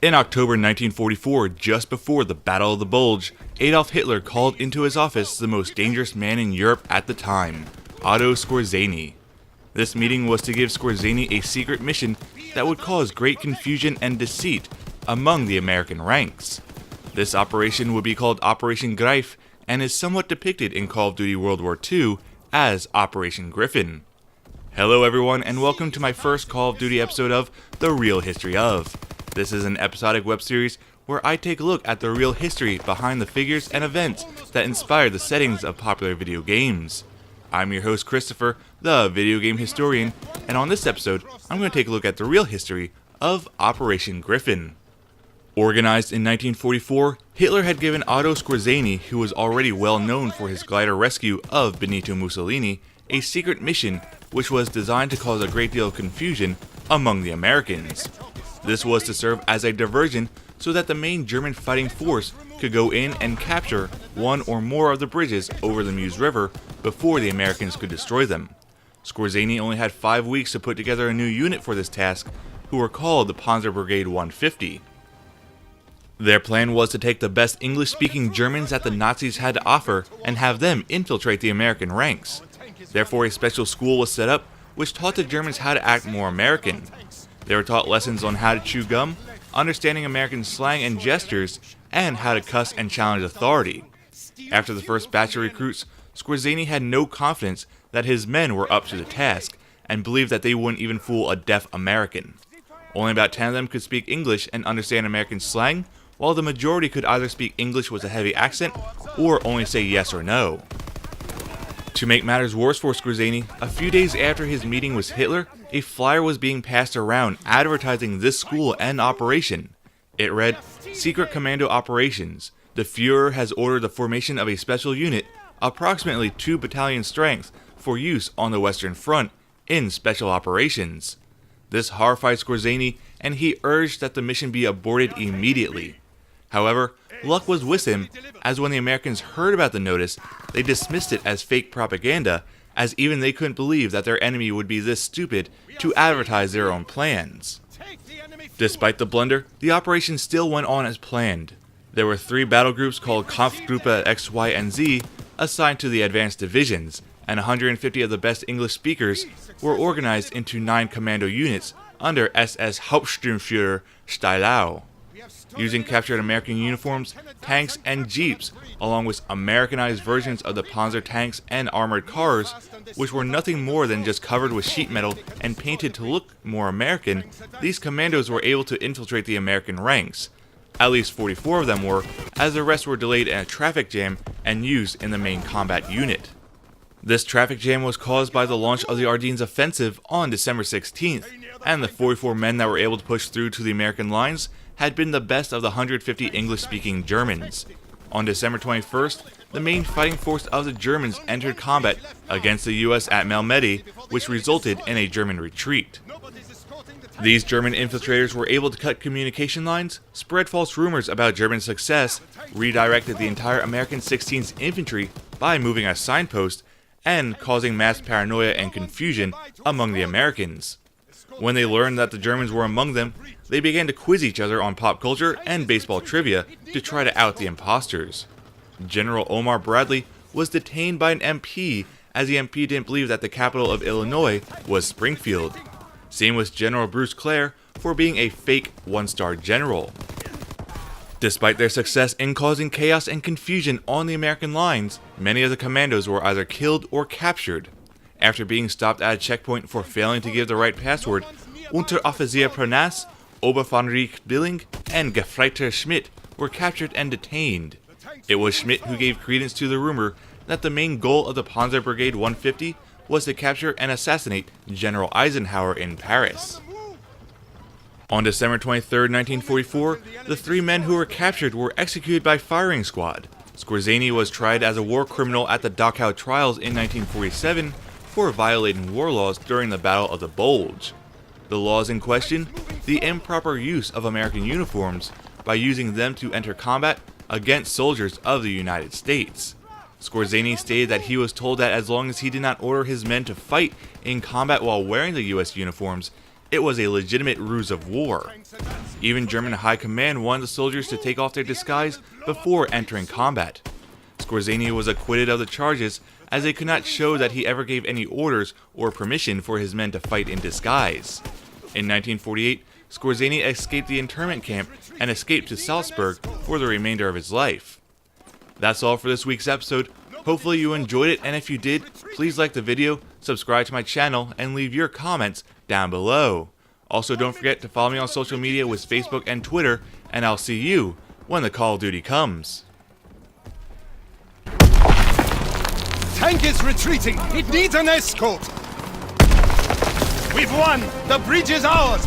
In October 1944, just before the Battle of the Bulge, Adolf Hitler called into his office the most dangerous man in Europe at the time, Otto Skorzeny. This meeting was to give Skorzeny a secret mission that would cause great confusion and deceit among the American ranks. This operation would be called Operation Griffin and is somewhat depicted in Call of Duty World War II as Operation Griffin. Hello everyone and welcome to my first Call of Duty episode of The Real History Of. This is an episodic web series where I take a look at the real history behind the figures and events that inspire the settings of popular video games. I'm your host Christopher, the video game historian, and on this episode I'm going to take a look at the real history of Operation Griffin. Organized in 1944, Hitler had given Otto Skorzeny, who was already well known for his glider rescue of Benito Mussolini, a secret mission which was designed to cause a great deal of confusion among the Americans. This was to serve as a diversion so that the main German fighting force could go in and capture one or more of the bridges over the Meuse River before the Americans could destroy them. Skorzeny only had 5 weeks to put together a new unit for this task, who were called the Panzer Brigade 150. Their plan was to take the best English-speaking Germans that the Nazis had to offer and have them infiltrate the American ranks. Therefore, a special school was set up which taught the Germans how to act more American. They were taught lessons on how to chew gum, understanding American slang and gestures, and how to cuss and challenge authority. After the first batch of recruits, Skorzeny had no confidence that his men were up to the task, and believed that they wouldn't even fool a deaf American. Only about 10 of them could speak English and understand American slang, while the majority could either speak English with a heavy accent, or only say yes or no. To make matters worse for Skorzeny, a few days after his meeting with Hitler, a flyer was being passed around advertising this school and operation. It read, "Secret Commando Operations. The Fuhrer has ordered the formation of a special unit, approximately 2 battalion strength, for use on the Western Front, in special operations." This horrified Skorzeny, and he urged that the mission be aborted immediately. However, luck was with him, as when the Americans heard about the notice, they dismissed it as fake propaganda, as even they couldn't believe that their enemy would be this stupid to advertise their own plans. Despite the blunder, the operation still went on as planned. There were 3 battle groups called Kampfgruppe X, Y, and Z assigned to the advanced divisions, and 150 of the best English speakers were organized into 9 commando units under SS Hauptsturmführer Stylau. Using captured American uniforms, tanks, and jeeps, along with Americanized versions of the Panzer tanks and armored cars, which were nothing more than just covered with sheet metal and painted to look more American, these commandos were able to infiltrate the American ranks. At least 44 of them were, as the rest were delayed in a traffic jam and used in the main combat unit. This traffic jam was caused by the launch of the Ardennes offensive on December 16th, and the 44 men that were able to push through to the American lines had been the best of the 150 English-speaking Germans. On December 21st, the main fighting force of the Germans entered combat against the US at Malmedy, which resulted in a German retreat. These German infiltrators were able to cut communication lines, spread false rumors about German success, redirected the entire American 16th Infantry by moving a signpost, and causing mass paranoia and confusion among the Americans. When they learned that the Germans were among them, they began to quiz each other on pop culture and baseball trivia to try to out the imposters. General Omar Bradley was detained by an MP, as the MP didn't believe that the capital of Illinois was Springfield. Same with General Bruce Clare for being a fake 1-star general. Despite their success in causing chaos and confusion on the American lines, many of the commandos were either killed or captured. After being stopped at a checkpoint for failing to give the right password, Unteroffizier Pronas, Oberfahrenreich Billing, and Gefreiter Schmidt were captured and detained. It was Schmidt who gave credence to the rumor that the main goal of the Panzer Brigade 150 was to capture and assassinate General Eisenhower in Paris. On December 23, 1944, the 3 men who were captured were executed by firing squad. Skorzeny was tried as a war criminal at the Dachau trials in 1947 for violating war laws during the Battle of the Bulge. The laws in question: the improper use of American uniforms by using them to enter combat against soldiers of the United States. Skorzeny stated that he was told that as long as he did not order his men to fight in combat while wearing the US uniforms, it was a legitimate ruse of war. Even German high command wanted the soldiers to take off their disguise before entering combat. Skorzeny was acquitted of the charges as they could not show that he ever gave any orders or permission for his men to fight in disguise. In 1948, Skorzeny escaped the internment camp and escaped to Salzburg for the remainder of his life. That's all for this week's episode. Hopefully you enjoyed it, and if you did, please like the video, subscribe to my channel, and leave your comments down below. Also, don't forget to follow me on social media with Facebook and Twitter, and I'll see you when the Call of Duty comes. Tank is retreating. It needs an escort. We've won. The bridge is ours.